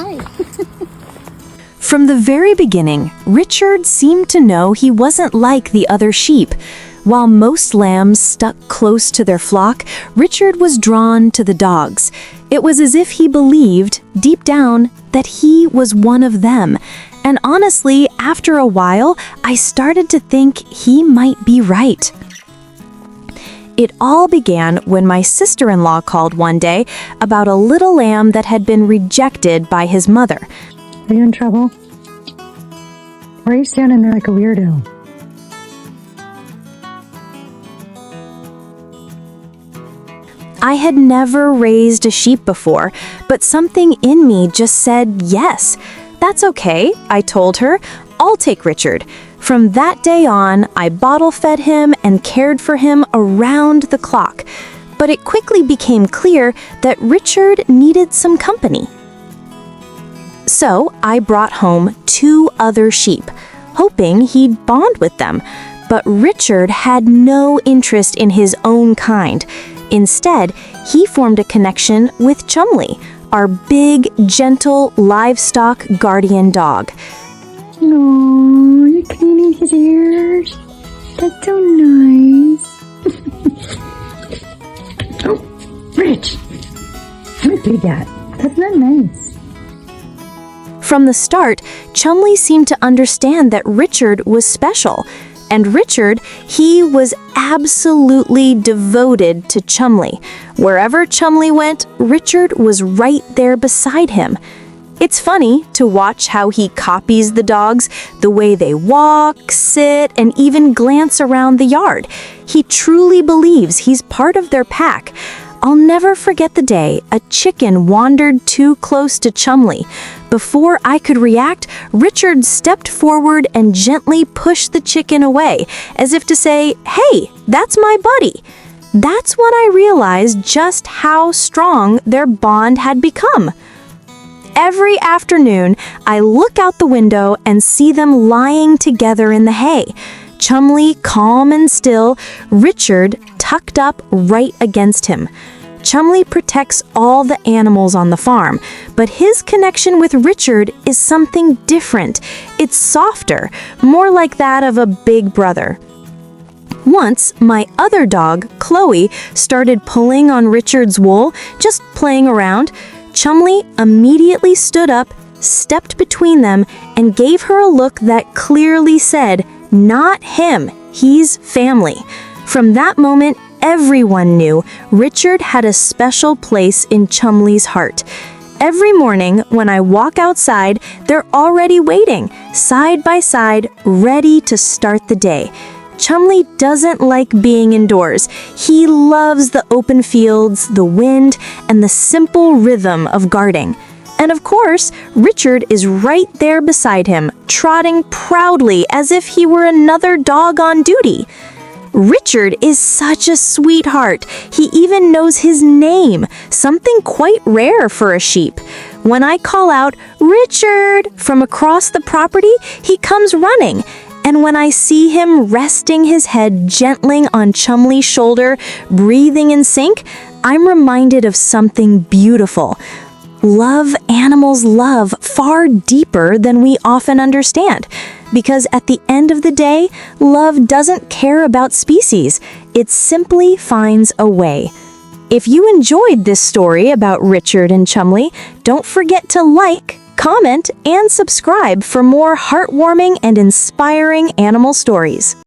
Hi. From the very beginning, Richard seemed to know he wasn't like the other sheep. While most lambs stuck close to their flock, Richard was drawn to the dogs. It was as if he believed, deep down, that he was one of them. And honestly, after a while, I started to think he might be right. It all began when my sister-in-law called one day about a little lamb that had been rejected by his mother. Are you in trouble? Why are you standing there like a weirdo? I had never raised a sheep before, but something in me just said yes. That's okay, I told her. I'll take Richard. From that day on, I bottle-fed him and cared for him around the clock. But it quickly became clear that Richard needed some company. So I brought home 2 other sheep, hoping he'd bond with them. But Richard had no interest in his own kind. Instead, he formed a connection with Chumley, our big, gentle livestock guardian dog. No, you're cleaning his ears. That's so nice. Oh, Rich. Don't do that. That's not nice. From the start, Chumley seemed to understand that Richard was special. And Richard, he was absolutely devoted to Chumley. Wherever Chumley went, Richard was right there beside him. It's funny to watch how he copies the dogs, the way they walk, sit, and even glance around the yard. He truly believes he's part of their pack. I'll never forget the day a chicken wandered too close to Chumley. Before I could react, Richard stepped forward and gently pushed the chicken away, as if to say, "Hey, that's my buddy." That's when I realized just how strong their bond had become. Every afternoon, I look out the window and see them lying together in the hay. Chumley calm and still, Richard tucked up right against him. Chumley protects all the animals on the farm, but his connection with Richard is something different. It's softer, more like that of a big brother. Once, my other dog, Chloe, started pulling on Richard's wool, just playing around. Chumley immediately stood up, stepped between them, and gave her a look that clearly said, "Not him, he's family." From that moment, everyone knew Richard had a special place in Chumley's heart. Every morning, when I walk outside, they're already waiting, side by side, ready to start the day. Chumley doesn't like being indoors. He loves the open fields, the wind, and the simple rhythm of guarding. And of course, Richard is right there beside him, trotting proudly as if he were another dog on duty. Richard is such a sweetheart. He even knows his name, something quite rare for a sheep. When I call out, "Richard," from across the property, he comes running. And when I see him resting his head gently on Chumley's shoulder, breathing in sync, I'm reminded of something beautiful. Love animals love far deeper than we often understand. Because at the end of the day, love doesn't care about species. It simply finds a way. If you enjoyed this story about Richard and Chumley, don't forget to like, comment, and subscribe for more heartwarming and inspiring animal stories.